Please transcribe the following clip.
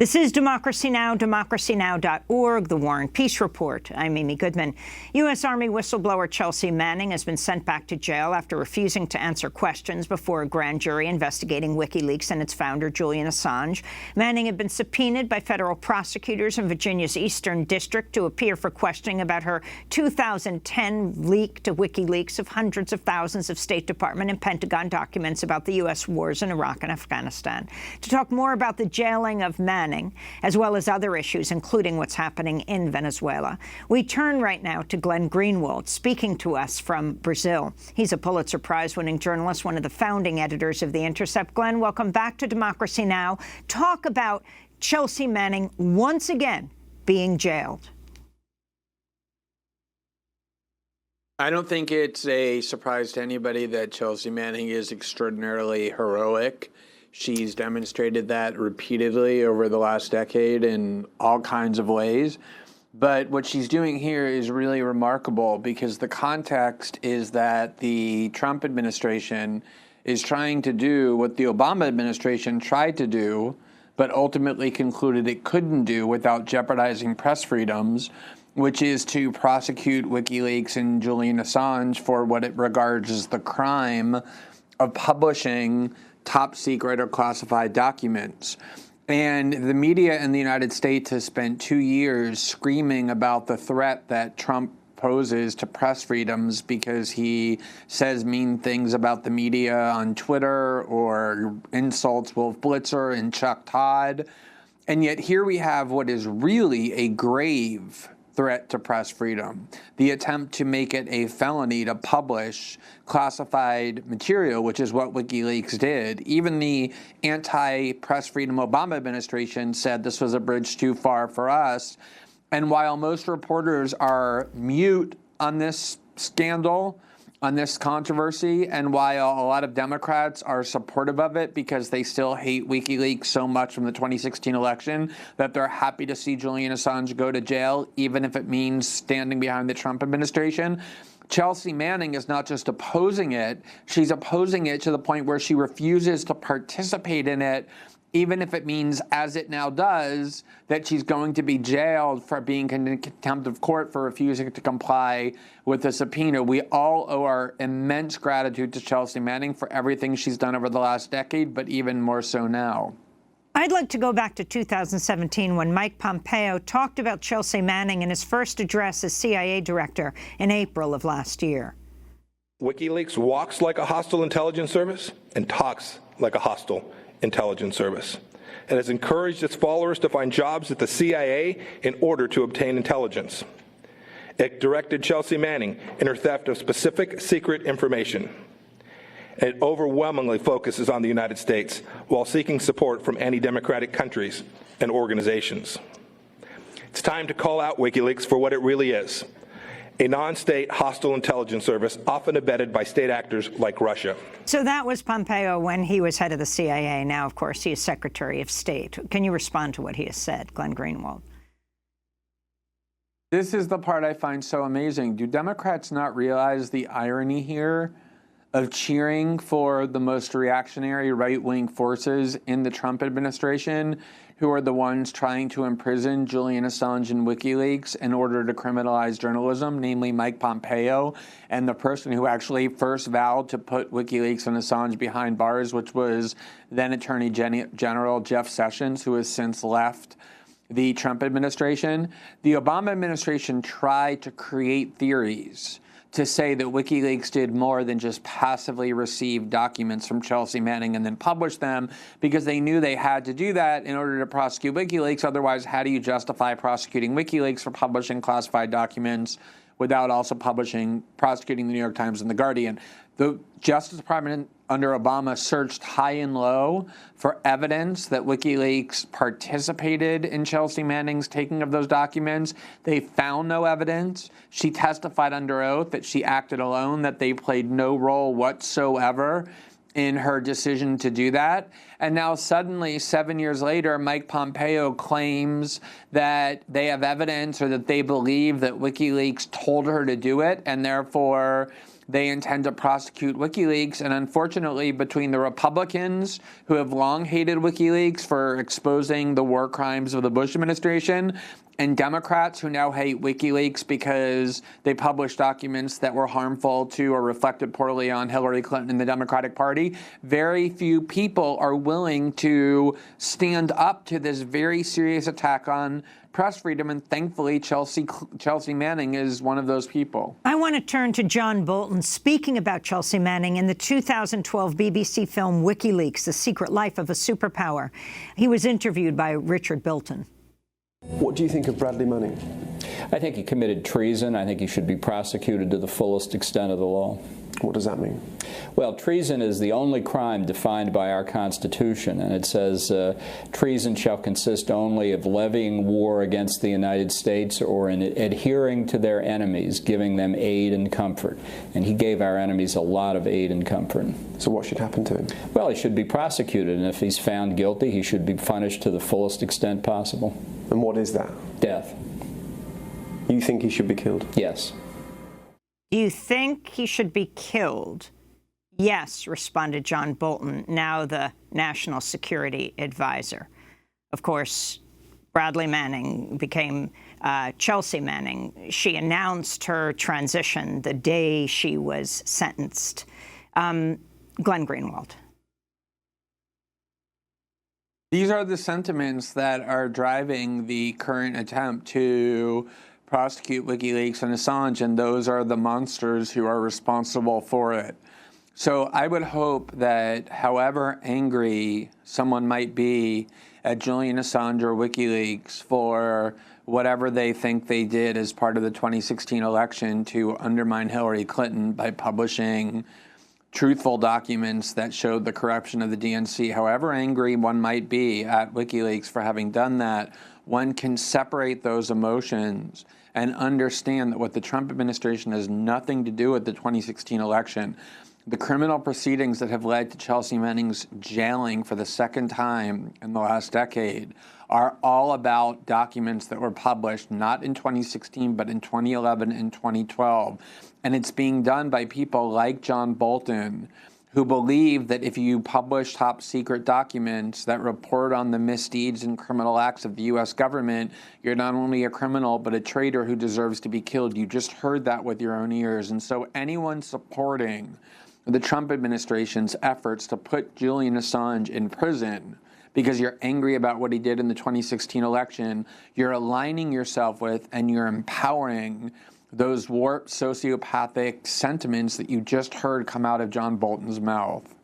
This is Democracy Now!, democracynow.org, The War and Peace Report. I'm Amy Goodman. U.S. Army whistleblower Chelsea Manning has been sent back to jail after refusing to answer questions before a grand jury investigating WikiLeaks and its founder, Julian Assange. Manning had been subpoenaed by federal prosecutors in Virginia's Eastern District to appear for questioning about her 2010 leak to WikiLeaks of hundreds of thousands of State Department and Pentagon documents about the U.S. wars in Iraq and Afghanistan. To talk more about the jailing of Manning, as well as other issues, including what's happening in Venezuela, we turn right now to Glenn Greenwald, speaking to us from Brazil. He's a Pulitzer Prize-winning journalist, one of the founding editors of The Intercept. Glenn, welcome back to Democracy Now! Talk about Chelsea Manning once again being jailed. I don't think it's a surprise to anybody that Chelsea Manning is extraordinarily heroic. She's demonstrated that repeatedly over the last decade in all kinds of ways. But what she's doing here is really remarkable because the context is that the Trump administration is trying to do what the Obama administration tried to do, but ultimately concluded it couldn't do without jeopardizing press freedoms, which is to prosecute WikiLeaks and Julian Assange for what it regards as the crime of publishing top secret or classified documents. And the media in the United States has spent 2 years screaming about the threat that Trump poses to press freedoms because he says mean things about the media on Twitter or insults Wolf Blitzer and Chuck Todd. And yet here we have what is really a grave threat to press freedom, the attempt to make it a felony to publish classified material, which is what WikiLeaks did. Even the anti-press freedom Obama administration said this was a bridge too far for us. And while most reporters are mute on this scandal, on this controversy, and while a lot of Democrats are supportive of it because they still hate WikiLeaks so much from the 2016 election that they're happy to see Julian Assange go to jail, even if it means standing behind the Trump administration, Chelsea Manning is not just opposing it, she's opposing it to the point where she refuses to participate in it, even if it means, as it now does, that she's going to be jailed for being in contempt of court for refusing to comply with the subpoena. We all owe our immense gratitude to Chelsea Manning for everything she's done over the last decade, but even more so now. I'd like to go back to 2017 when Mike Pompeo talked about Chelsea Manning in his first address as CIA director in April of last year. WikiLeaks walks like a hostile intelligence service and talks like a hostile intelligence service, and has encouraged its followers to find jobs at the CIA in order to obtain intelligence. It directed Chelsea Manning in her theft of specific secret information. It overwhelmingly focuses on the United States while seeking support from anti-democratic countries and organizations. It's time to call out WikiLeaks for what it really is: a non-state hostile intelligence service, often abetted by state actors like Russia. So that was Pompeo when he was head of the CIA. Now, of course, he is Secretary of State. Can you respond to what he has said, Glenn Greenwald? This is the part I find so amazing. Do Democrats not realize the irony here of cheering for the most reactionary right-wing forces in the Trump administration, who are the ones trying to imprison Julian Assange and WikiLeaks in order to criminalize journalism, namely Mike Pompeo, and the person who actually first vowed to put WikiLeaks and Assange behind bars, which was then Attorney General Jeff Sessions, who has since left the Trump administration. The Obama administration tried to create theories to say that WikiLeaks did more than just passively receive documents from Chelsea Manning and then publish them, because they knew they had to do that in order to prosecute WikiLeaks. Otherwise, how do you justify prosecuting WikiLeaks for publishing classified documents without also prosecuting the New York Times and The Guardian? The Justice Department under Obama searched high and low for evidence that WikiLeaks participated in Chelsea Manning's taking of those documents. They found no evidence. She testified under oath that she acted alone, that they played no role whatsoever in her decision to do that. And now suddenly, 7 years later, Mike Pompeo claims that they have evidence or that they believe that WikiLeaks told her to do it, and therefore they intend to prosecute WikiLeaks. And unfortunately, between the Republicans, who have long hated WikiLeaks for exposing the war crimes of the Bush administration, and Democrats who now hate WikiLeaks because they published documents that were harmful to or reflected poorly on Hillary Clinton and the Democratic Party, very few people are willing to stand up to this very serious attack on press freedom, and thankfully Chelsea Manning is one of those people. I want to turn to John Bolton. Speaking about Chelsea Manning, in the 2012 BBC film WikiLeaks, The Secret Life of a Superpower, he was interviewed by Richard Bolton. What do you think of Bradley Manning? I think he committed treason. I think he should be prosecuted to the fullest extent of the law. What does that mean? Well, treason is the only crime defined by our Constitution, and it says treason shall consist only of levying war against the United States or in adhering to their enemies, giving them aid and comfort. And he gave our enemies a lot of aid and comfort. So what should happen to him? Well, he should be prosecuted, and if he's found guilty, he should be punished to the fullest extent possible. And what is that? Death. You think he should be killed? Yes. Do you think he should be killed? Yes, responded John Bolton, now the National Security Advisor. Of course, Bradley Manning became Chelsea Manning. She announced her transition the day she was sentenced. Glenn Greenwald. These are the sentiments that are driving the current attempt to prosecute WikiLeaks and Assange, and those are the monsters who are responsible for it. So I would hope that however angry someone might be at Julian Assange or WikiLeaks for whatever they think they did as part of the 2016 election to undermine Hillary Clinton by publishing truthful documents that showed the corruption of the DNC, however angry one might be at WikiLeaks for having done that, one can separate those emotions and understand that what the Trump administration has nothing to do with the 2016 election. The criminal proceedings that have led to Chelsea Manning's jailing for the second time in the last decade are all about documents that were published not in 2016, but in 2011 and 2012. And it's being done by people like John Bolton, who believe that if you publish top secret documents that report on the misdeeds and criminal acts of the U.S. government, you're not only a criminal, but a traitor who deserves to be killed. You just heard that with your own ears. And so anyone supporting the Trump administration's efforts to put Julian Assange in prison because you're angry about what he did in the 2016 election, you're aligning yourself with and you're empowering those warped sociopathic sentiments that you just heard come out of John Bolton's mouth.